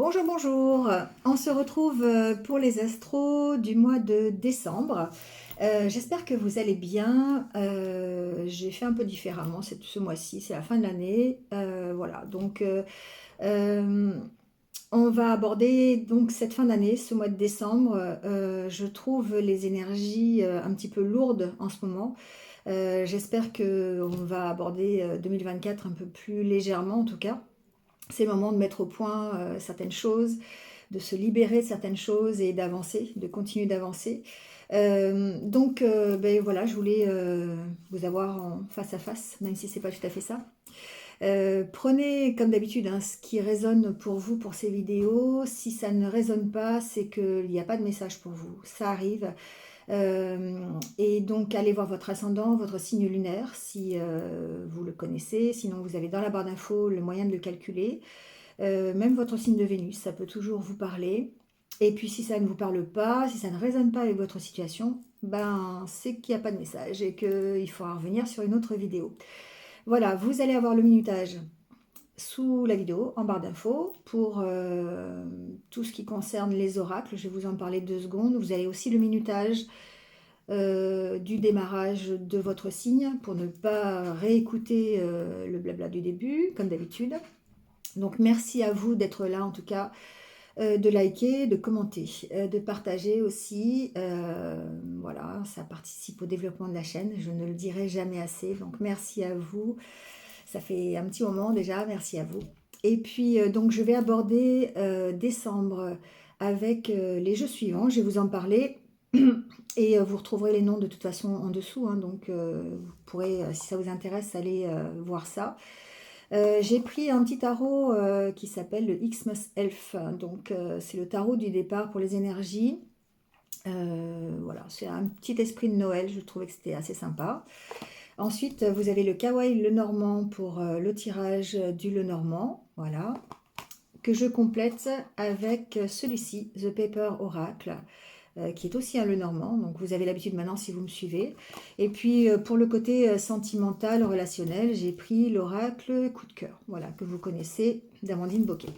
Bonjour, bonjour. On se retrouve pour les astros du mois de décembre. J'espère que vous allez bien. J'ai fait un peu différemment ce mois-ci, c'est la fin de l'année. Voilà, donc euh, on va aborder donc cette fin d'année, ce mois de décembre. Je trouve les énergies un petit peu lourdes en ce moment. J'espère qu'on va aborder 2024 un peu plus légèrement en tout cas. C'est le moment de mettre au point certaines choses, de se libérer de certaines choses et d'avancer, de continuer d'avancer. Ben voilà, je voulais vous avoir en face à face, même si c'est pas tout à fait ça. Prenez comme d'habitude hein, ce qui résonne pour vous pour ces vidéos. Si ça ne résonne pas, c'est qu'il n'y a pas de message pour vous. Ça arrive. Et donc allez voir votre ascendant, votre signe lunaire, si vous le connaissez. Sinon, vous avez dans la barre d'infos le moyen de le calculer. Même votre signe de Vénus, ça peut toujours vous parler. Et puis si ça ne vous parle pas, si ça ne résonne pas avec votre situation, ben c'est qu'il n'y a pas de message et qu'il faut en revenir sur une autre vidéo. Voilà, vous allez avoir le minutage sous la vidéo, en barre d'infos, pour tout ce qui concerne les oracles. Je vais vous en parler 2 secondes. Vous avez aussi le minutage du démarrage de votre signe pour ne pas réécouter le blabla du début, comme d'habitude. Donc merci à vous d'être là en tout cas, de liker, de commenter, de partager aussi. Voilà, ça participe au développement de la chaîne, je ne le dirai jamais assez. Donc merci à vous, ça fait un petit moment déjà, merci à vous. Et puis donc je vais aborder décembre avec les jeux suivants, je vais vous en parler. Et vous retrouverez les noms de toute façon en dessous, hein, donc vous pourrez, si ça vous intéresse, aller voir ça. J'ai pris un petit tarot qui s'appelle le Xmas Elf. Donc, c'est le tarot du départ pour les énergies. Voilà, c'est un petit esprit de Noël. Je trouvais que c'était assez sympa. Ensuite, vous avez le Kawaii Lenormand pour le tirage du Lenormand. Voilà. Que je complète avec celui-ci, The Paper Oracle, qui est aussi un Lenormand. Donc vous avez l'habitude maintenant si vous me suivez. Et puis pour le côté sentimental, relationnel, j'ai pris l'oracle coup de cœur, voilà, que vous connaissez, d'Amandine Boquet.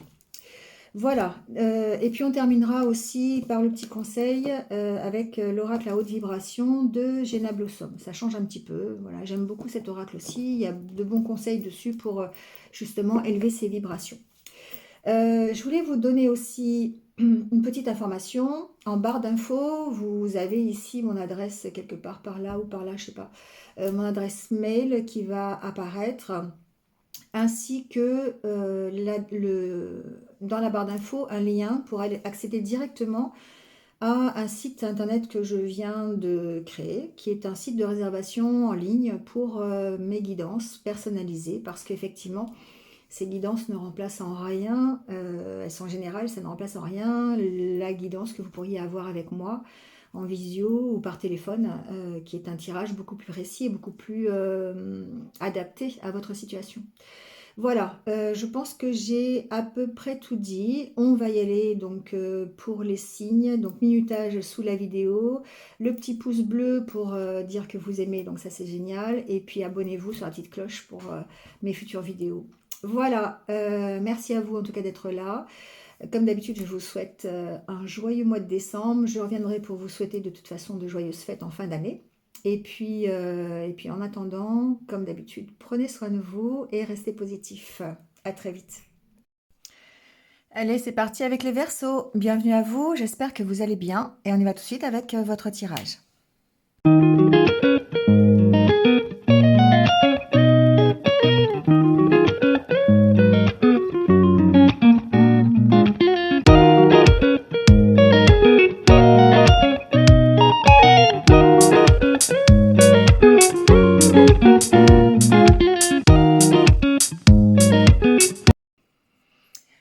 Voilà, et puis on terminera aussi par le petit conseil avec l'oracle à haute vibration de Jenna Blossom. Ça change un petit peu, voilà, j'aime beaucoup cet oracle aussi, il y a de bons conseils dessus pour justement élever ses vibrations. Je voulais vous donner aussi une petite information. En barre d'infos, vous avez ici mon adresse quelque part par là ou par là, je sais pas. Mon adresse mail qui va apparaître, ainsi que dans la barre d'infos, un lien pour aller accéder directement à un site internet que je viens de créer, qui est un site de réservation en ligne pour mes guidances personnalisées, parce qu'effectivement, ces guidances ne remplacent en rien, elles sont générales, ça ne remplace en rien la guidance que vous pourriez avoir avec moi en visio ou par téléphone, qui est un tirage beaucoup plus précis et beaucoup plus adapté à votre situation. Voilà, je pense que j'ai à peu près tout dit. On va y aller donc pour les signes, donc minutage sous la vidéo, le petit pouce bleu pour dire que vous aimez, donc ça c'est génial, et puis abonnez-vous sur la petite cloche pour mes futures vidéos. Voilà, merci à vous en tout cas d'être là. Comme d'habitude, je vous souhaite un joyeux mois de décembre. Je reviendrai pour vous souhaiter de toute façon de joyeuses fêtes en fin d'année. Et puis en attendant, comme d'habitude, prenez soin de vous et restez positifs. À très vite. Allez, c'est parti avec les Verseaux. Bienvenue à vous, j'espère que vous allez bien. Et on y va tout de suite avec votre tirage.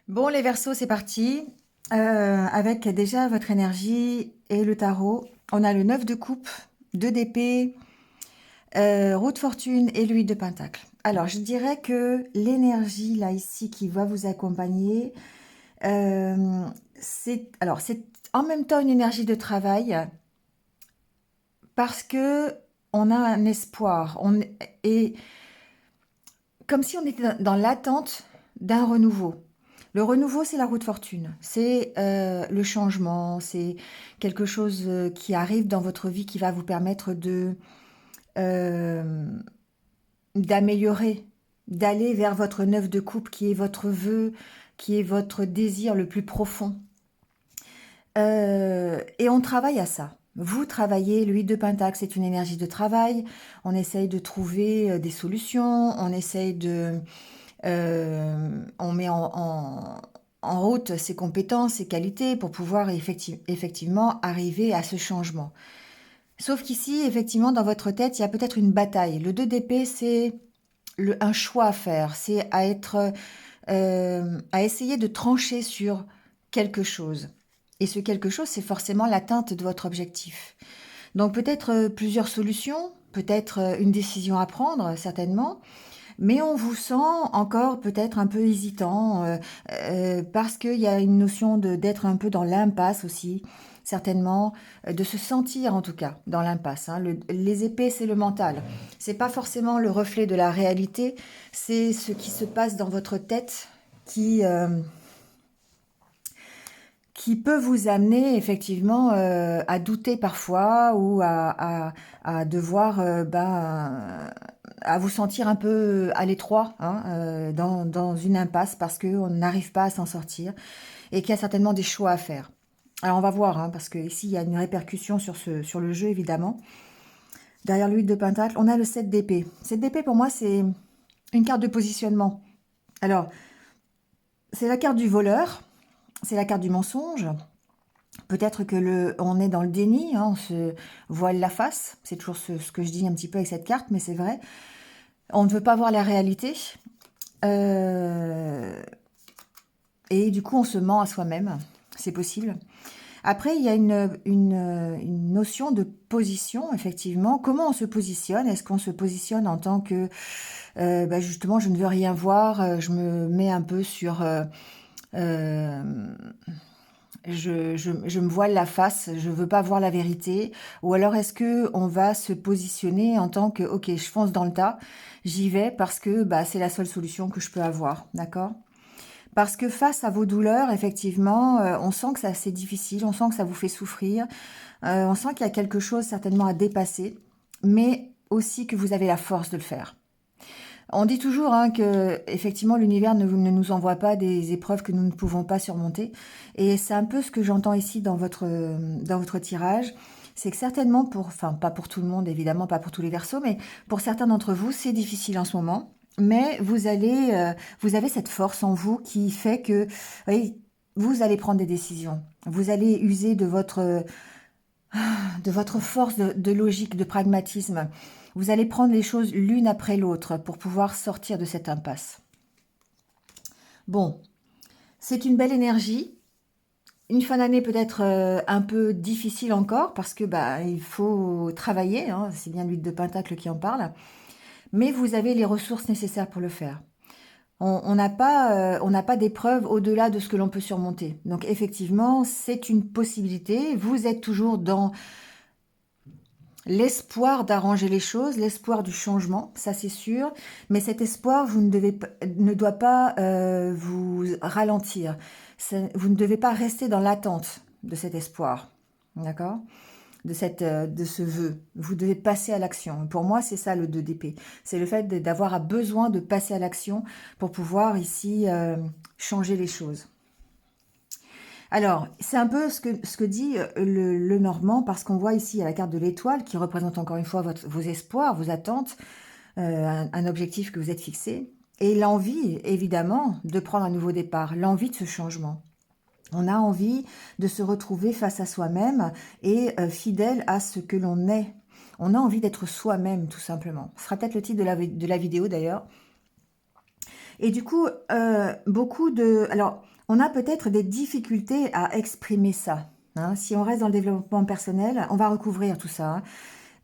Bon, les Verseaux, c'est parti. Avec déjà votre énergie et le tarot. On a le 9 de coupe, 2 d'épée, roue de fortune et l'huile de pentacle. Alors, je dirais que l'énergie, là, ici, qui va vous accompagner, c'est en même temps une énergie de travail parce que on a un espoir. Et comme si on était dans l'attente d'un renouveau. Le renouveau, c'est la roue de fortune. C'est le changement, c'est quelque chose qui arrive dans votre vie qui va vous permettre euh, d'améliorer, d'aller vers votre neuf de coupe qui est votre vœu, qui est votre désir le plus profond. Et on travaille à ça. Vous travaillez, le 8 de Pentacle, c'est une énergie de travail. On essaye de trouver des solutions, on essaye de... on met en route ses compétences, ses qualités pour pouvoir effectivement arriver à ce changement. Sauf qu'ici, effectivement, dans votre tête, il y a peut-être une bataille. Le 2 d'épée, c'est un choix à faire, c'est à essayer de trancher sur quelque chose. Et ce quelque chose, c'est forcément l'atteinte de votre objectif. Donc peut-être plusieurs solutions, peut-être une décision à prendre, certainement, mais on vous sent encore peut-être un peu hésitant, parce qu'il y a une notion d'être un peu dans l'impasse aussi, certainement, de se sentir en tout cas dans l'impasse. Hein. Les épées, c'est le mental. C'est pas forcément le reflet de la réalité, c'est ce qui se passe dans votre tête qui peut vous amener effectivement à douter parfois ou à devoir à vous sentir un peu à l'étroit, hein, dans une impasse parce qu'on n'arrive pas à s'en sortir et qu'il y a certainement des choix à faire. Alors on va voir, hein, parce que ici il y a une répercussion sur le jeu évidemment. Derrière le 8 de Pentacle, on a le 7 d'épée. 7 d'épée pour moi c'est une carte de positionnement. Alors c'est la carte du voleur, c'est la carte du mensonge. Peut-être que on est dans le déni, hein, on se voile la face. C'est toujours ce que je dis un petit peu avec cette carte, mais c'est vrai. On ne veut pas voir la réalité. Et du coup, on se ment à soi-même. C'est possible. Après, il y a une notion de position, effectivement. Comment on se positionne? Est-ce qu'on se positionne en tant que, justement, je ne veux rien voir, je me mets un peu sur... je me voile la face, je veux pas voir la vérité, ou alors est-ce que on va se positionner en tant que ok, je fonce dans le tas, j'y vais parce que c'est la seule solution que je peux avoir, d'accord? Parce que face à vos douleurs, effectivement, on sent que c'est difficile, on sent que ça vous fait souffrir, on sent qu'il y a quelque chose certainement à dépasser, mais aussi que vous avez la force de le faire. On dit toujours hein, que effectivement l'univers ne nous envoie pas des épreuves que nous ne pouvons pas surmonter. Et c'est un peu ce que j'entends ici dans votre tirage. C'est que certainement enfin pas pour tout le monde, évidemment, pas pour tous les Verseaux, mais pour certains d'entre vous, c'est difficile en ce moment. Mais vous avez cette force en vous qui fait que, voyez, vous allez prendre des décisions. Vous allez user de votre force de logique, de pragmatisme. Vous allez prendre les choses l'une après l'autre pour pouvoir sortir de cette impasse. Bon, c'est une belle énergie. Une fin d'année peut-être un peu difficile encore parce que il faut travailler. Hein, c'est bien l'huile de Pentacle qui en parle. Mais vous avez les ressources nécessaires pour le faire. On n'a pas d'épreuve au-delà de ce que l'on peut surmonter. Donc effectivement, c'est une possibilité. Vous êtes toujours dans l'espoir d'arranger les choses, l'espoir du changement, ça c'est sûr. Mais cet espoir, ne doit pas vous ralentir. Vous ne devez pas rester dans l'attente de cet espoir, d'accord? De ce vœu. Vous devez passer à l'action. Pour moi, c'est ça le 2 d'épée. C'est le fait d'avoir besoin de passer à l'action pour pouvoir ici changer les choses. Alors, c'est un peu ce que dit le Normand, parce qu'on voit ici à la carte de l'étoile, qui représente encore une fois vos espoirs, vos attentes, un objectif que vous êtes fixé, et l'envie, évidemment, de prendre un nouveau départ, l'envie de ce changement. On a envie de se retrouver face à soi-même et fidèle à ce que l'on est. On a envie d'être soi-même, tout simplement. Ce sera peut-être le titre de la vidéo, d'ailleurs. Et du coup, alors, on a peut-être des difficultés à exprimer ça. Hein. Si on reste dans le développement personnel, on va recouvrir tout ça. Hein.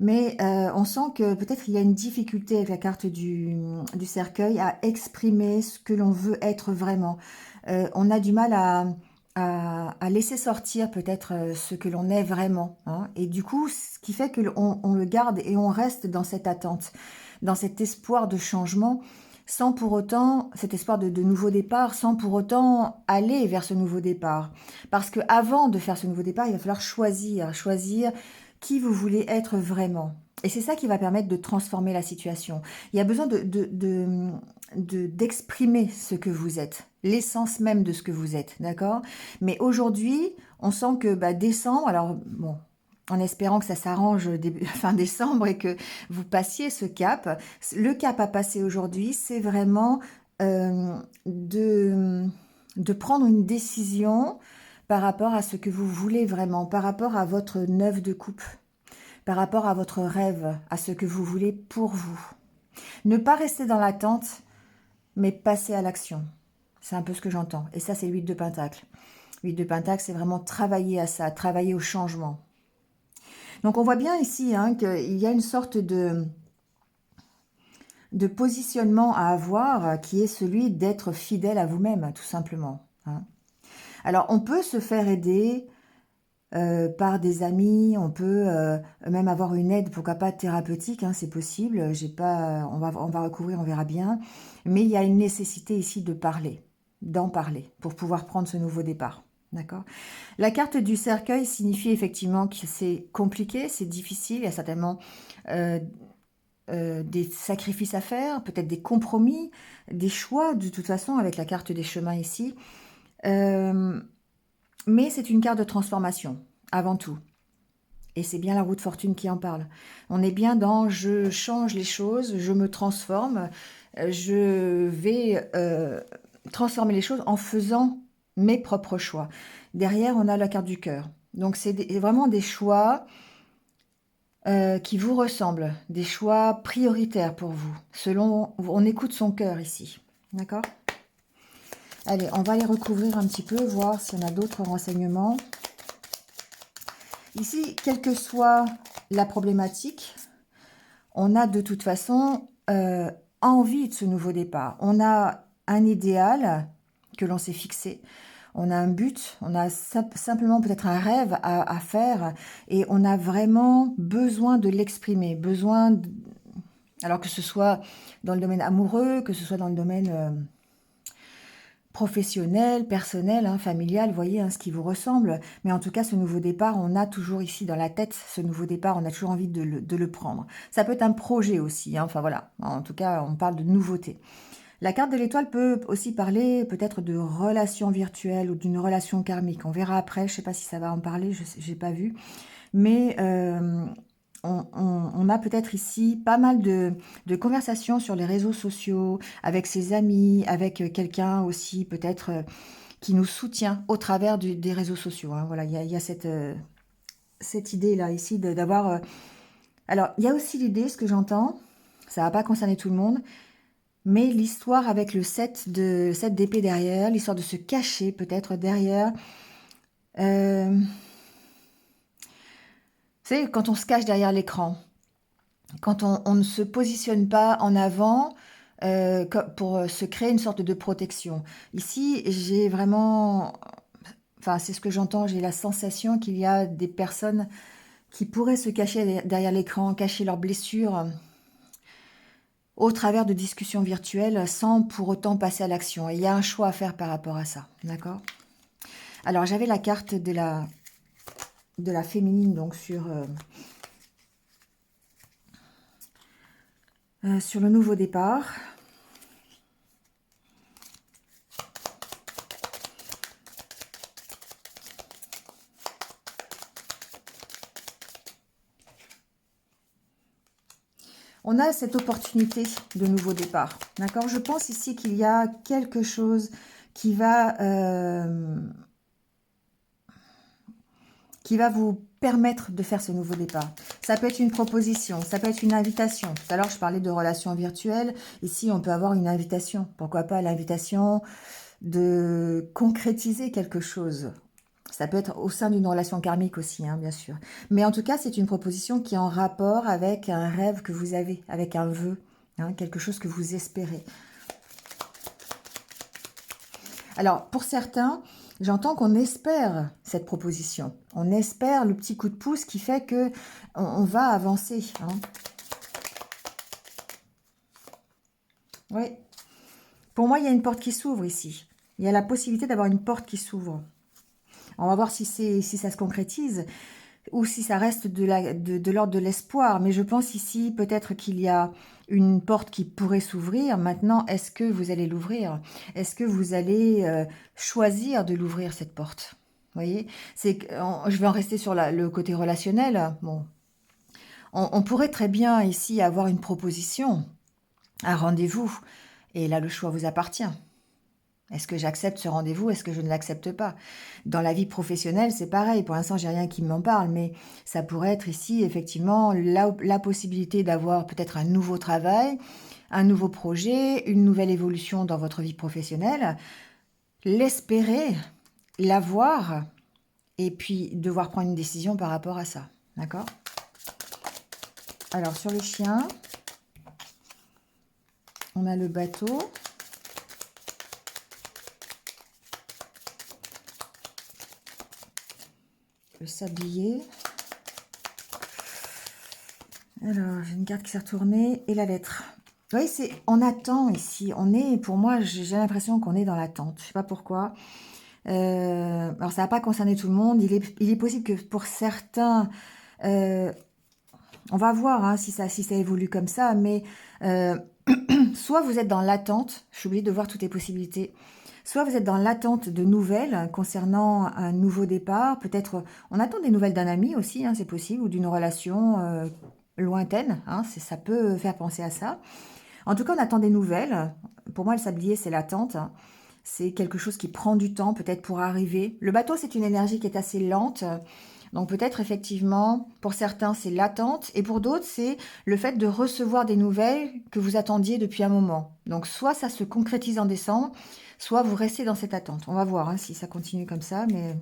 Mais on sent que peut-être il y a une difficulté avec la carte du cercueil à exprimer ce que l'on veut être vraiment. On a du mal à laisser sortir peut-être ce que l'on est vraiment. Hein. Et du coup, ce qui fait qu'on le garde et on reste dans cette attente, dans cet espoir de changement, sans pour autant, cet espoir de nouveau départ, sans pour autant aller vers ce nouveau départ. Parce que avant de faire ce nouveau départ, il va falloir choisir qui vous voulez être vraiment. Et c'est ça qui va permettre de transformer la situation. Il y a besoin d'exprimer ce que vous êtes, l'essence même de ce que vous êtes, d'accord? Mais aujourd'hui, on sent que décembre, alors bon, en espérant que ça s'arrange fin décembre et que vous passiez ce cap. Le cap à passer aujourd'hui, c'est vraiment de prendre une décision par rapport à ce que vous voulez vraiment, par rapport à votre 9 de coupe, par rapport à votre rêve, à ce que vous voulez pour vous. Ne pas rester dans l'attente, mais passer à l'action. C'est un peu ce que j'entends. Et ça, c'est l'huile de Pentacle. L'huile de Pentacle, c'est vraiment travailler à ça, travailler au changement. Donc on voit bien ici qu'il y a une sorte de positionnement à avoir qui est celui d'être fidèle à vous-même, tout simplement. Alors on peut se faire aider par des amis, on peut même avoir une aide, pourquoi pas thérapeutique, c'est possible. On va recouvrir, on verra bien. Mais il y a une nécessité ici de parler, d'en parler, pour pouvoir prendre ce nouveau départ. D'accord. La carte du cercueil signifie effectivement que c'est compliqué, c'est difficile, il y a certainement des sacrifices à faire, peut-être des compromis, des choix, de toute façon, avec la carte des chemins ici. Mais c'est une carte de transformation, avant tout. Et c'est bien la roue de fortune qui en parle. On est bien dans « je change les choses, je me transforme, je vais transformer les choses en faisant mes propres choix ». Derrière, on a la carte du cœur. Donc, c'est vraiment des choix qui vous ressemblent, des choix prioritaires pour vous. On écoute son cœur ici. D'accord ? Allez, on va les recouvrir un petit peu, voir s'il y en a d'autres renseignements. Ici, quelle que soit la problématique, on a de toute façon envie de ce nouveau départ. On a un idéal que l'on s'est fixé. On a un but, on a simplement peut-être un rêve à faire et on a vraiment besoin de l'exprimer, alors que ce soit dans le domaine amoureux, que ce soit dans le domaine professionnel, personnel, familial, vous voyez ce qui vous ressemble. Mais en tout cas, ce nouveau départ, on a toujours ici dans la tête, ce nouveau départ, on a toujours envie de le prendre. Ça peut être un projet aussi, enfin voilà, en tout cas, on parle de nouveauté. La carte de l'étoile peut aussi parler peut-être de relations virtuelles ou d'une relation karmique. On verra après, je ne sais pas si ça va en parler, je n'ai pas vu. Mais on a peut-être ici pas mal de conversations sur les réseaux sociaux, avec ses amis, avec quelqu'un aussi peut-être qui nous soutient au travers des réseaux sociaux. Voilà, il y a cette idée-là ici d'avoir... Alors, il y a aussi l'idée, ce que j'entends, ça ne va pas concerner tout le monde, mais l'histoire avec le 7 d'épée derrière, l'histoire de se cacher peut-être derrière. Vous savez, quand on se cache derrière l'écran, quand on ne se positionne pas en avant pour se créer une sorte de protection. Ici, j'ai vraiment... Enfin, c'est ce que j'entends, j'ai la sensation qu'il y a des personnes qui pourraient se cacher derrière l'écran, cacher leurs blessures au travers de discussions virtuelles sans pour autant passer à l'action. Et il y a un choix à faire par rapport à ça, d'accord? Alors, j'avais la carte de la féminine, donc sur le nouveau départ. On a cette opportunité de nouveau départ, d'accord? Je pense ici qu'il y a quelque chose qui va vous permettre de faire ce nouveau départ. Ça peut être une proposition, ça peut être une invitation. Tout à l'heure, je parlais de relations virtuelles. Ici, on peut avoir une invitation. Pourquoi pas l'invitation de concrétiser quelque chose. Ça peut être au sein d'une relation karmique aussi, bien sûr. Mais en tout cas, c'est une proposition qui est en rapport avec un rêve que vous avez, avec un vœu, quelque chose que vous espérez. Alors, pour certains, j'entends qu'on espère cette proposition. On espère le petit coup de pouce qui fait que on va avancer. Oui. Pour moi, il y a une porte qui s'ouvre ici. Il y a la possibilité d'avoir une porte qui s'ouvre. On va voir si ça se concrétise ou si ça reste de l'ordre de l'espoir. Mais je pense ici peut-être qu'il y a une porte qui pourrait s'ouvrir. Maintenant, est-ce que vous allez l'ouvrir? Est-ce que vous allez choisir de l'ouvrir, cette porte? Vous voyez, je vais en rester sur le côté relationnel. Bon, on pourrait très bien ici avoir une proposition, un rendez-vous. Et là, le choix vous appartient. Est-ce que j'accepte ce rendez-vous? Est-ce que je ne l'accepte pas? Dans la vie professionnelle, c'est pareil. Pour l'instant, j'ai rien qui m'en parle, mais ça pourrait être ici, effectivement, la possibilité d'avoir peut-être un nouveau travail, un nouveau projet, une nouvelle évolution dans votre vie professionnelle. L'espérer, l'avoir, et puis devoir prendre une décision par rapport à ça. D'accord? Alors, sur le chien, on a le bateau. Le sablier. Alors, j'ai une carte qui s'est retournée et la lettre. Oui, on attend ici. Pour moi, j'ai l'impression qu'on est dans l'attente. Je ne sais pas pourquoi. Alors, ça va pas concerner tout le monde. Il est possible que pour certains, on va voir hein, si ça évolue comme ça, mais soit vous êtes dans l'attente. J'ai oublié de voir toutes les possibilités. Soit vous êtes dans l'attente de nouvelles concernant un nouveau départ. Peut-être, on attend des nouvelles d'un ami aussi, hein, c'est possible, ou d'une relation lointaine. Hein, ça peut faire penser à ça. En tout cas, on attend des nouvelles. Pour moi, le sablier, c'est l'attente. C'est quelque chose qui prend du temps, peut-être pour arriver. Le bateau, c'est une énergie qui est assez lente. Donc peut-être effectivement, pour certains, c'est l'attente. Et pour d'autres, c'est le fait de recevoir des nouvelles que vous attendiez depuis un moment. Donc soit ça se concrétise en décembre, soit vous restez dans cette attente. On va voir hein, si ça continue comme ça, mais...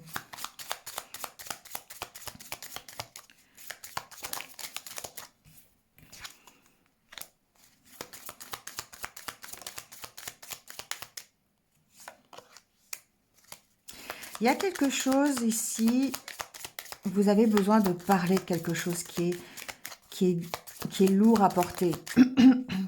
Il y a quelque chose ici, vous avez besoin de parler de quelque chose qui est lourd à porter,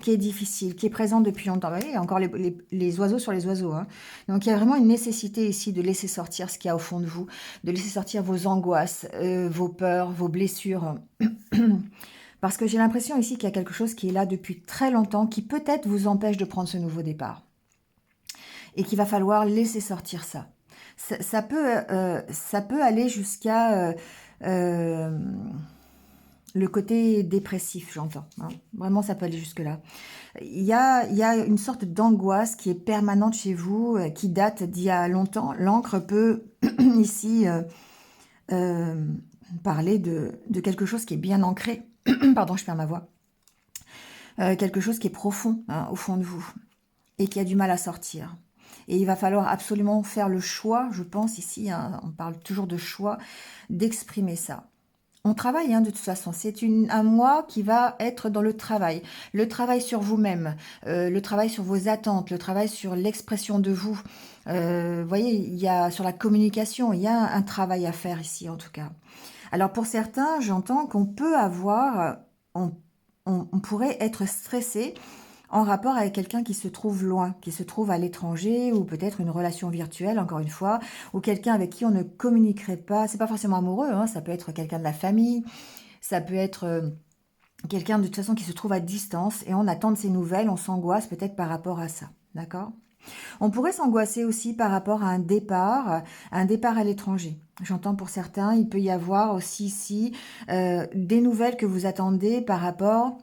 qui est difficile, qui est présent depuis longtemps. Vous voyez, encore les oiseaux sur les oiseaux. Hein. Donc, il y a vraiment une nécessité ici de laisser sortir ce qu'il y a au fond de vous, de laisser sortir vos angoisses, vos peurs, vos blessures. Parce que j'ai l'impression ici qu'il y a quelque chose qui est là depuis très longtemps, qui peut-être vous empêche de prendre ce nouveau départ. Et qu'il va falloir laisser sortir ça. Ça peut aller jusqu'à le côté dépressif, j'entends. Hein. Vraiment, ça peut aller jusque-là. Il y a une sorte d'angoisse qui est permanente chez vous, qui date d'il y a longtemps. L'encre peut ici parler de quelque chose qui est bien ancré. Pardon, je perds ma voix. Quelque chose qui est profond hein, au fond de vous et qui a du mal à sortir. Et il va falloir absolument faire le choix, je pense ici, hein, on parle toujours de choix, d'exprimer ça. On travaille hein, de toute façon, c'est un mois qui va être dans le travail sur vous-même, le travail sur vos attentes, le travail sur l'expression de vous. Vous voyez, il y a sur la communication, il y a un travail à faire ici en tout cas. Alors pour certains, j'entends qu'on peut avoir, on pourrait être stressé en rapport avec quelqu'un qui se trouve loin, qui se trouve à l'étranger, ou peut-être une relation virtuelle, encore une fois, ou quelqu'un avec qui on ne communiquerait pas. C'est pas forcément amoureux, hein, ça peut être quelqu'un de la famille, ça peut être quelqu'un de toute façon qui se trouve à distance, et on attend de ses nouvelles, on s'angoisse peut-être par rapport à ça, d'accord ? On pourrait s'angoisser aussi par rapport à un départ à l'étranger. J'entends pour certains, il peut y avoir aussi ici des nouvelles que vous attendez par rapport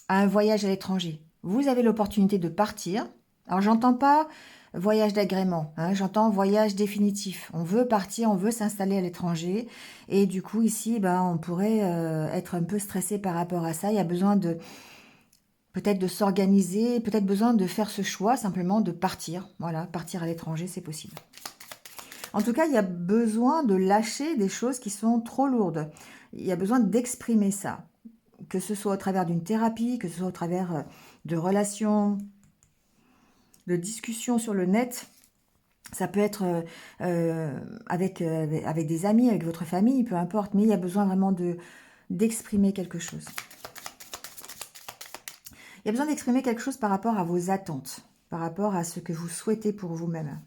à un voyage à l'étranger. Vous avez l'opportunité de partir. Alors, j'entends pas voyage d'agrément, hein, j'entends voyage définitif. On veut partir, on veut s'installer à l'étranger. Et du coup, ici, on pourrait être un peu stressé par rapport à ça. Il y a besoin peut-être de s'organiser, peut-être besoin de faire ce choix, simplement de partir. Voilà, partir à l'étranger, c'est possible. En tout cas, il y a besoin de lâcher des choses qui sont trop lourdes. Il y a besoin d'exprimer ça. Que ce soit au travers d'une thérapie, que ce soit au travers de relations, de discussions sur le net. Ça peut être avec des amis, avec votre famille, peu importe. Mais il y a besoin vraiment d'exprimer quelque chose. Il y a besoin d'exprimer quelque chose par rapport à vos attentes. par rapport à ce que vous souhaitez pour vous-même.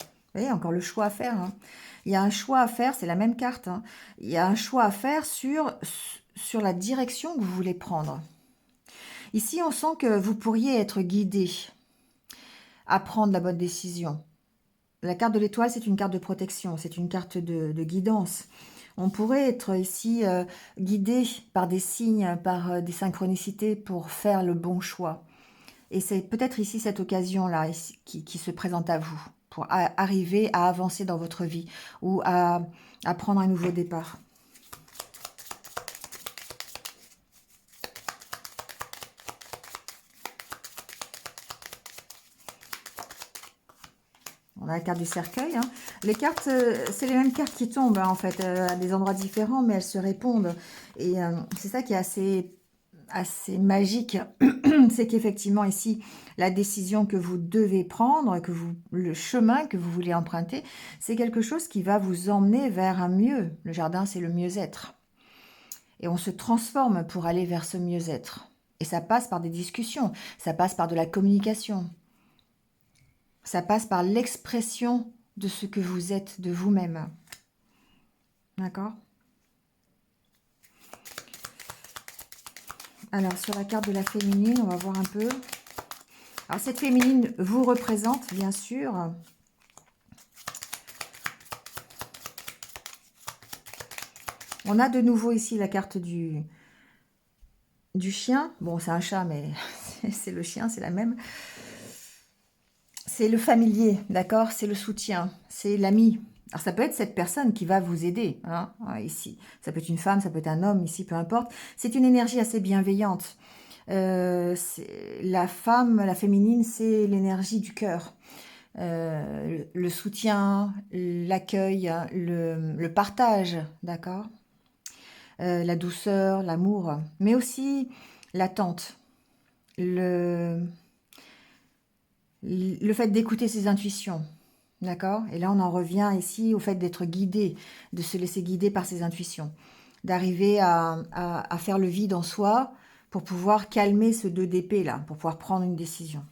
Vous voyez, encore le choix à faire. Hein. Il y a un choix à faire, c'est la même carte. Hein. Il y a un choix à faire sur la direction que vous voulez prendre. Ici, on sent que vous pourriez être guidé à prendre la bonne décision. La carte de l'étoile, c'est une carte de protection, c'est une carte de guidance. On pourrait être ici guidé par des signes, par des synchronicités pour faire le bon choix. Et c'est peut-être ici cette occasion-là qui se présente à vous pour arriver à avancer dans votre vie ou à prendre un nouveau départ. On a la carte du cercueil. Hein. Les cartes, c'est les mêmes cartes qui tombent hein, en fait à des endroits différents, mais elles se répondent. Et c'est ça qui est assez magique, c'est qu'effectivement ici, la décision que vous devez prendre, le chemin que vous voulez emprunter, c'est quelque chose qui va vous emmener vers un mieux. Le jardin, c'est le mieux-être. Et on se transforme pour aller vers ce mieux-être. Et ça passe par des discussions, ça passe par de la communication. Ça passe par l'expression de ce que vous êtes, de vous-même. D'accord ? Alors, sur la carte de la féminine, on va voir un peu. Alors, cette féminine vous représente, bien sûr. On a de nouveau ici la carte du chien. Bon, c'est un chat, mais c'est le chien, c'est la même. C'est le familier, d'accord? C'est le soutien, c'est l'ami. Alors, ça peut être cette personne qui va vous aider, hein, ici. Ça peut être une femme, ça peut être un homme, ici, peu importe. C'est une énergie assez bienveillante. La femme, la féminine, c'est l'énergie du cœur. Le soutien, l'accueil, le partage, d'accord? La douceur, l'amour, mais aussi l'attente, le fait d'écouter ses intuitions, d'accord? Et là, on en revient ici au fait d'être guidé, de se laisser guider par ses intuitions, d'arriver à faire le vide en soi pour pouvoir calmer ce 2 d'épée là, pour pouvoir prendre une décision.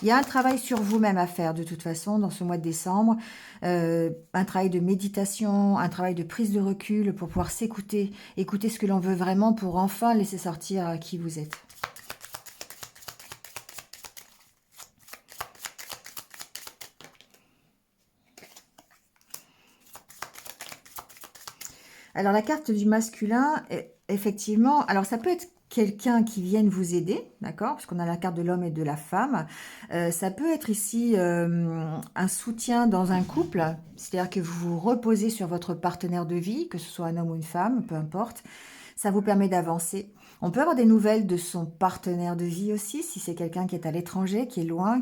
Il y a un travail sur vous-même à faire de toute façon dans ce mois de décembre, un travail de méditation, un travail de prise de recul pour pouvoir s'écouter, écouter ce que l'on veut vraiment pour enfin laisser sortir qui vous êtes. Alors la carte du masculin, effectivement, alors ça peut être quelqu'un qui vienne vous aider, d'accord? Parce qu'on a la carte de l'homme et de la femme. Ça peut être ici un soutien dans un couple, c'est-à-dire que vous vous reposez sur votre partenaire de vie, que ce soit un homme ou une femme, peu importe. Ça vous permet d'avancer. On peut avoir des nouvelles de son partenaire de vie aussi, si c'est quelqu'un qui est à l'étranger, qui est loin,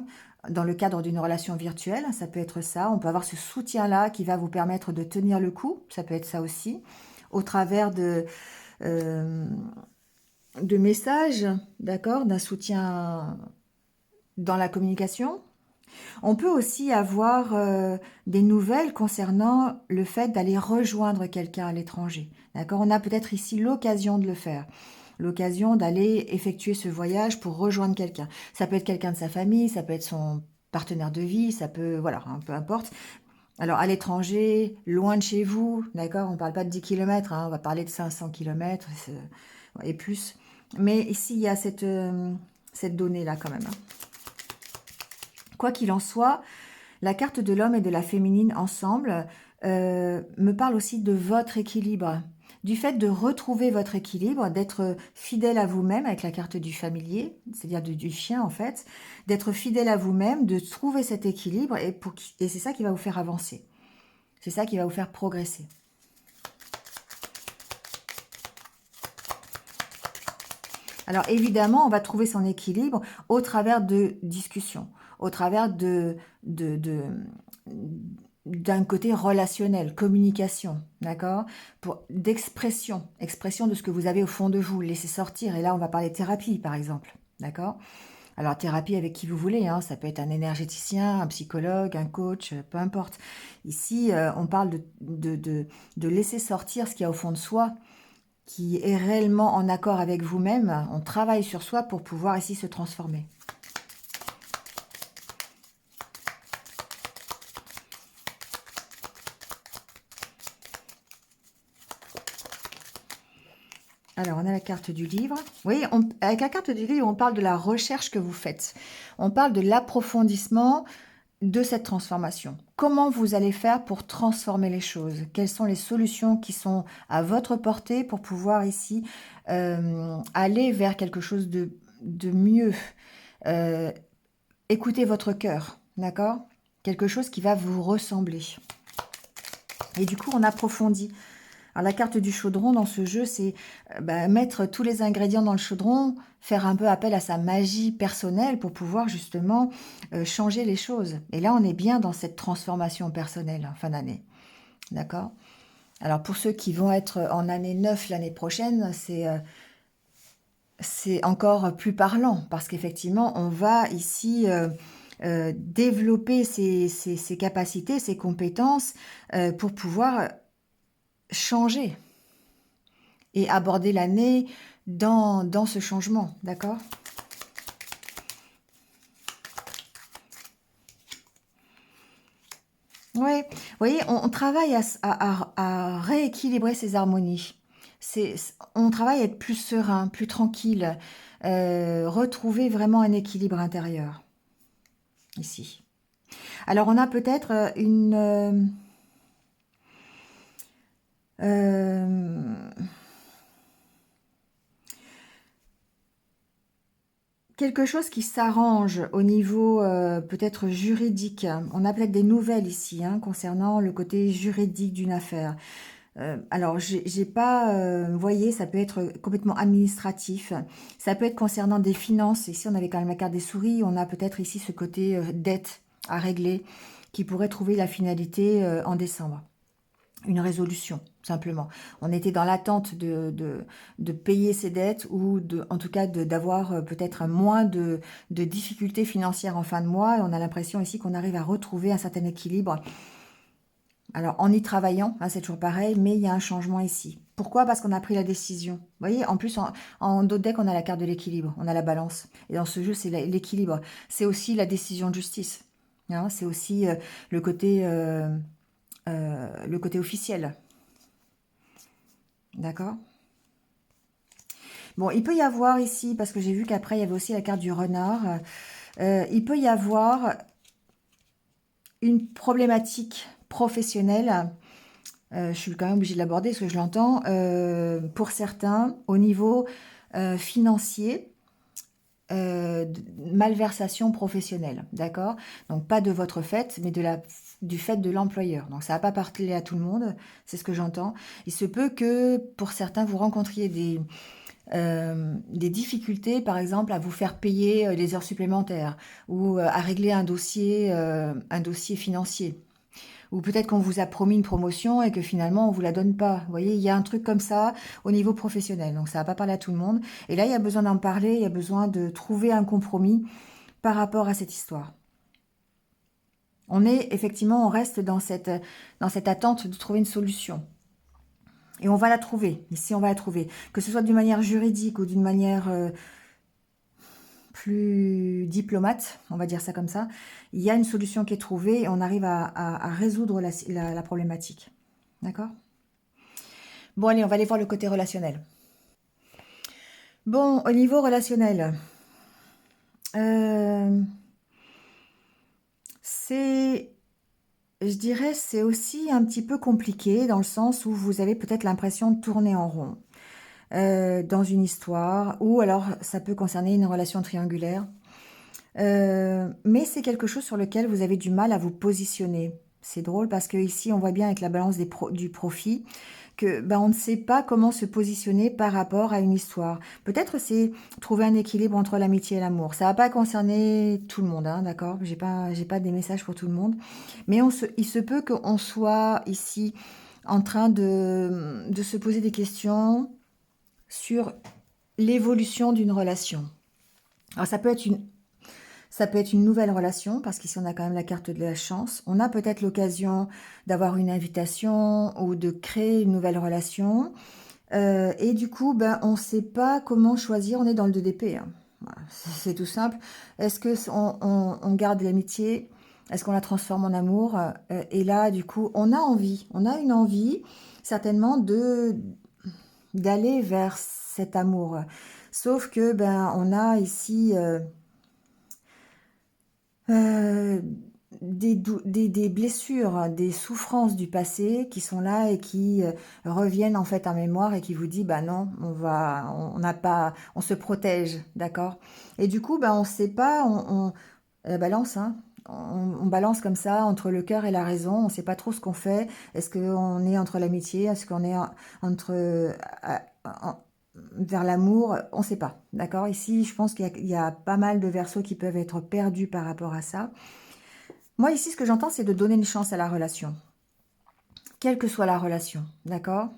dans le cadre d'une relation virtuelle, ça peut être ça. On peut avoir ce soutien-là qui va vous permettre de tenir le coup, ça peut être ça aussi, au travers de messages, d'accord, d'un soutien dans la communication. On peut aussi avoir des nouvelles concernant le fait d'aller rejoindre quelqu'un à l'étranger, d'accord. On a peut-être ici l'occasion de le faire, l'occasion d'aller effectuer ce voyage pour rejoindre quelqu'un. Ça peut être quelqu'un de sa famille, ça peut être son partenaire de vie, ça peut, voilà, hein, peu importe. Alors, à l'étranger, loin de chez vous, d'accord, on ne parle pas de 10 km, hein, on va parler de 500 km et plus. Mais ici, il y a cette donnée-là quand même. Hein. Quoi qu'il en soit, la carte de l'homme et de la féminine ensemble me parle aussi de votre équilibre, du fait de retrouver votre équilibre, d'être fidèle à vous-même avec la carte du familier, c'est-à-dire du chien en fait, d'être fidèle à vous-même, de trouver cet équilibre et c'est ça qui va vous faire avancer. C'est ça qui va vous faire progresser. Alors évidemment, on va trouver son équilibre au travers de discussions, au travers d'un côté relationnel, communication, d'accord, d'expression, expression de ce que vous avez au fond de vous, laisser sortir. Et là, on va parler thérapie, par exemple, d'accord. Alors, thérapie avec qui vous voulez, hein, ça peut être un énergéticien, un psychologue, un coach, peu importe. Ici, on parle de laisser sortir ce qu'il y a au fond de soi, qui est réellement en accord avec vous-même. On travaille sur soi pour pouvoir ici se transformer. Alors, on a la carte du livre. Vous voyez, avec la carte du livre, on parle de la recherche que vous faites. On parle de l'approfondissement de cette transformation. Comment vous allez faire pour transformer les choses? Quelles sont les solutions qui sont à votre portée pour pouvoir ici aller vers quelque chose de mieux? Écoutez votre cœur, d'accord? Quelque chose qui va vous ressembler. Et du coup, on approfondit. Alors, la carte du chaudron dans ce jeu, c'est mettre tous les ingrédients dans le chaudron, faire un peu appel à sa magie personnelle pour pouvoir justement changer les choses. Et là, on est bien dans cette transformation personnelle en fin d'année. D'accord? Alors, pour ceux qui vont être en année 9 l'année prochaine, c'est encore plus parlant parce qu'effectivement, on va ici développer ses capacités, ses compétences pour pouvoir changer et aborder l'année dans ce changement, d'accord? Ouais, vous voyez, on travaille à rééquilibrer ces harmonies. On travaille à être plus serein, plus tranquille, retrouver vraiment un équilibre intérieur, ici. Alors, on a peut-être quelque chose qui s'arrange au niveau peut-être juridique. On a peut-être des nouvelles ici hein, concernant le côté juridique d'une affaire. Alors, j'ai pas, vous voyez, ça peut être complètement administratif. Ça peut être concernant des finances. Ici, on avait quand même la carte des souris. On a peut-être ici ce côté dette à régler qui pourrait trouver la finalité en décembre. Une résolution, simplement. On était dans l'attente de payer ses dettes ou en tout cas d'avoir peut-être moins de difficultés financières en fin de mois. Et on a l'impression ici qu'on arrive à retrouver un certain équilibre. Alors, en y travaillant, hein, c'est toujours pareil, mais il y a un changement ici. Pourquoi? Parce qu'on a pris la décision. Vous voyez, en plus, en d'autres decks, on a la carte de l'équilibre, on a la balance. Et dans ce jeu, c'est l'équilibre. C'est aussi la décision de justice. Hein, c'est aussi le côté officiel. D'accord? Bon, il peut y avoir ici, parce que j'ai vu qu'après, il y avait aussi la carte du renard. Il peut y avoir une problématique professionnelle. Je suis quand même obligée de l'aborder parce que je l'entends. Pour certains, au niveau financier, malversation professionnelle, d'accord? Donc pas de votre fait, mais du fait de l'employeur. Donc ça va pas parler à tout le monde, c'est ce que j'entends. Il se peut que pour certains, vous rencontriez des difficultés, par exemple, à vous faire payer les heures supplémentaires ou à régler un dossier financier. Ou peut-être qu'on vous a promis une promotion et que finalement on vous la donne pas. Vous voyez, il y a un truc comme ça au niveau professionnel. Donc ça va pas parler à tout le monde. Et là, il y a besoin d'en parler, il y a besoin de trouver un compromis par rapport à cette histoire. On reste dans cette attente de trouver une solution. Et on va la trouver. Ici, on va la trouver. Que ce soit d'une manière juridique ou d'une manière plus diplomate, on va dire ça comme ça, il y a une solution qui est trouvée et on arrive à résoudre la problématique. D'accord? Bon, allez, on va aller voir le côté relationnel. Bon, au niveau relationnel, je dirais, c'est aussi un petit peu compliqué dans le sens où vous avez peut-être l'impression de tourner en rond dans une histoire, ou alors ça peut concerner une relation triangulaire. Mais c'est quelque chose sur lequel vous avez du mal à vous positionner. C'est drôle parce que ici on voit bien avec la balance du profit que on ne sait pas comment se positionner par rapport à une histoire. Peut-être c'est trouver un équilibre entre l'amitié et l'amour. Ça va pas concerner tout le monde, hein, d'accord? J'ai pas des messages pour tout le monde, mais il se peut qu'on soit ici en train de se poser des questions sur l'évolution d'une relation. Alors ça peut être une nouvelle relation, parce qu'ici on a quand même la carte de la chance. On a peut-être l'occasion d'avoir une invitation ou de créer une nouvelle relation. Et du coup, on ne sait pas comment choisir. On est dans le 2 d'épée. Hein. Voilà, c'est tout simple. Est-ce que on garde l'amitié? Est-ce qu'on la transforme en amour? Et là, du coup, on a une envie, certainement, d'aller vers cet amour. Sauf que, ben, on a ici des blessures, hein, des souffrances du passé qui sont là et qui reviennent en fait en mémoire et qui vous dit, bah non, on n'a pas, on se protège, d'accord? Et du coup, bah on sait pas, balance, hein. On balance comme ça entre le cœur et la raison, on sait pas trop ce qu'on fait. Est-ce qu'on est entre l'amitié, est-ce qu'on est entre vers l'amour? On sait pas, d'accord? Ici, je pense qu'il y a pas mal de versos qui peuvent être perdus par rapport à ça. Moi, ici, ce que j'entends, c'est de donner une chance à la relation. Quelle que soit la relation, d'accord?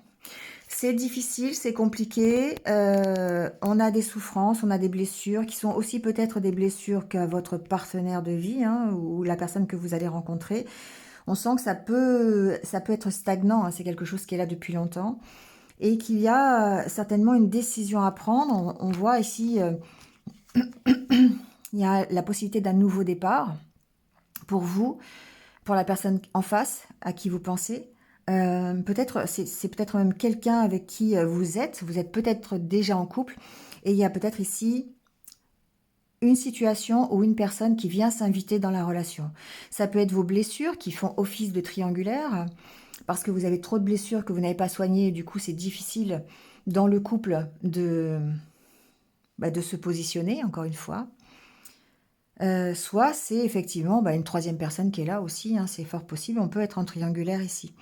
C'est difficile, c'est compliqué. On a des souffrances, on a des blessures qui sont aussi peut-être des blessures que votre partenaire de vie, hein, ou la personne que vous allez rencontrer. On sent que ça peut être stagnant, hein, c'est quelque chose qui est là depuis longtemps. Et qu'il y a certainement une décision à prendre. On voit ici, il y a la possibilité d'un nouveau départ pour vous, pour la personne en face à qui vous pensez. Peut-être, c'est peut-être même quelqu'un avec qui vous êtes peut-être déjà en couple, et il y a peut-être ici une situation ou une personne qui vient s'inviter dans la relation. Ça peut être vos blessures qui font office de triangulaire, parce que vous avez trop de blessures que vous n'avez pas soignées, et du coup c'est difficile dans le couple de se positionner, encore une fois. Soit c'est effectivement une troisième personne qui est là aussi, hein, c'est fort possible, on peut être en triangulaire ici.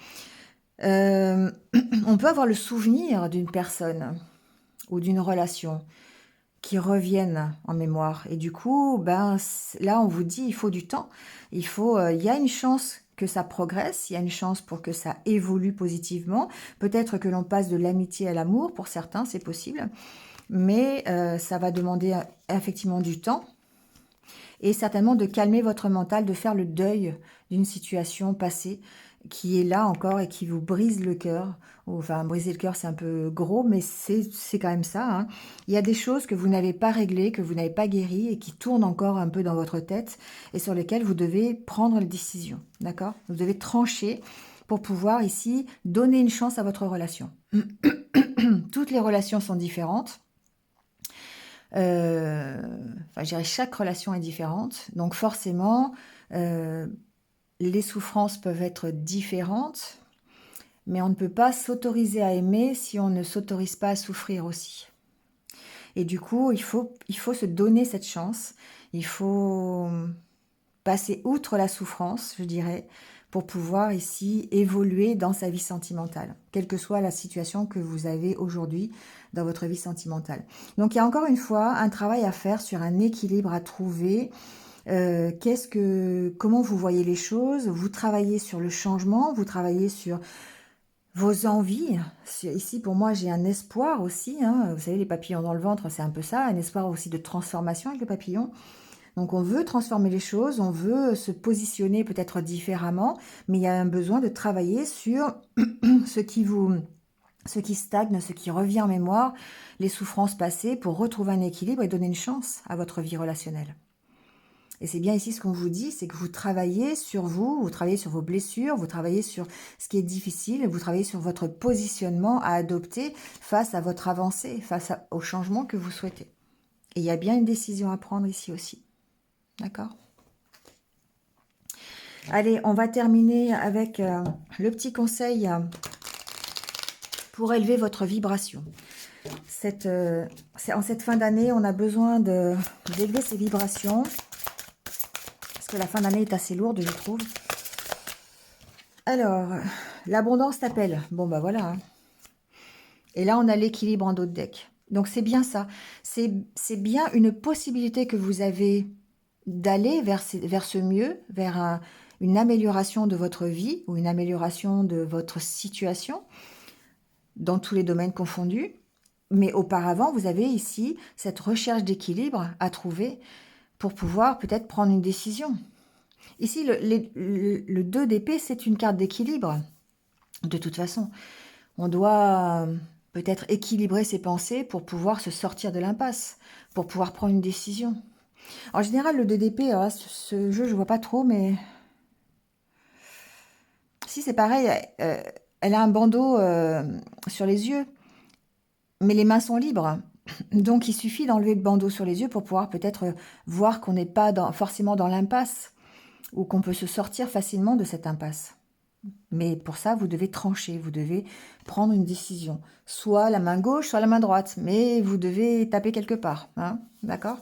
On peut avoir le souvenir d'une personne ou d'une relation qui reviennent en mémoire. Et du coup, là, on vous dit, il faut du temps. Il y a une chance que ça progresse, il y a une chance pour que ça évolue positivement. Peut-être que l'on passe de l'amitié à l'amour, pour certains, c'est possible. Mais ça va demander effectivement du temps. Et certainement de calmer votre mental, de faire le deuil d'une situation passée qui est là encore et qui vous brise le cœur. Enfin, briser le cœur, c'est un peu gros, mais c'est quand même ça, hein. Il y a des choses que vous n'avez pas réglées, que vous n'avez pas guéries et qui tournent encore un peu dans votre tête et sur lesquelles vous devez prendre une décision, d'accord? Vous devez trancher pour pouvoir ici donner une chance à votre relation. Toutes les relations sont différentes. Je dirais chaque relation est différente, donc forcément, les souffrances peuvent être différentes, mais on ne peut pas s'autoriser à aimer si on ne s'autorise pas à souffrir aussi. Et du coup, il faut se donner cette chance, il faut passer outre la souffrance, je dirais, pour pouvoir ici évoluer dans sa vie sentimentale, quelle que soit la situation que vous avez aujourd'hui dans votre vie sentimentale. Donc il y a encore une fois un travail à faire sur un équilibre à trouver. Comment vous voyez les choses? Vous travaillez sur le changement, vous travaillez sur vos envies. Ici, pour moi, j'ai un espoir aussi, hein. Vous savez, les papillons dans le ventre, c'est un peu ça, un espoir aussi de transformation avec le papillon. Donc on veut transformer les choses, on veut se positionner peut-être différemment, mais il y a un besoin de travailler sur ce qui stagne, ce qui revient en mémoire, les souffrances passées pour retrouver un équilibre et donner une chance à votre vie relationnelle. Et c'est bien ici ce qu'on vous dit, c'est que vous travaillez sur vous travaillez sur vos blessures, vous travaillez sur ce qui est difficile, vous travaillez sur votre positionnement à adopter face à votre avancée, au changement que vous souhaitez. Et il y a bien une décision à prendre ici aussi. D'accord? Allez, on va terminer avec le petit conseil pour élever votre vibration. En cette fin d'année, on a besoin d'élever ses vibrations, parce que la fin d'année est assez lourde, je trouve. Alors, l'abondance t'appelle. Bon, bah voilà. Hein. Et là, on a l'équilibre en dos de deck. Donc, c'est bien ça. C'est bien une possibilité que vous avez d'aller vers ce mieux, vers une amélioration de votre vie ou une amélioration de votre situation dans tous les domaines confondus. Mais auparavant, vous avez ici cette recherche d'équilibre à trouver pour pouvoir peut-être prendre une décision. Ici, le 2 d'épée, c'est une carte d'équilibre. De toute façon, on doit peut-être équilibrer ses pensées pour pouvoir se sortir de l'impasse, pour pouvoir prendre une décision. En général, le 2 d'épée, ce jeu, je vois pas trop, mais... Si, c'est pareil, elle a un bandeau sur les yeux. mais les mains sont libres. Donc, il suffit d'enlever le bandeau sur les yeux pour pouvoir peut-être voir qu'on n'est pas forcément dans l'impasse ou qu'on peut se sortir facilement de cette impasse. Mais pour ça, vous devez trancher, vous devez prendre une décision. Soit la main gauche, soit la main droite. Mais vous devez taper quelque part. Hein, d'accord?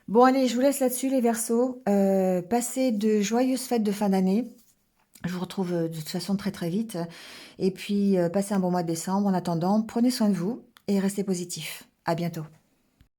Bon, allez, je vous laisse là-dessus, les Verseaux. Passez de joyeuses fêtes de fin d'année. Je vous retrouve de toute façon très très vite. Et puis, passez un bon mois de décembre. En attendant, prenez soin de vous et restez positifs. À bientôt.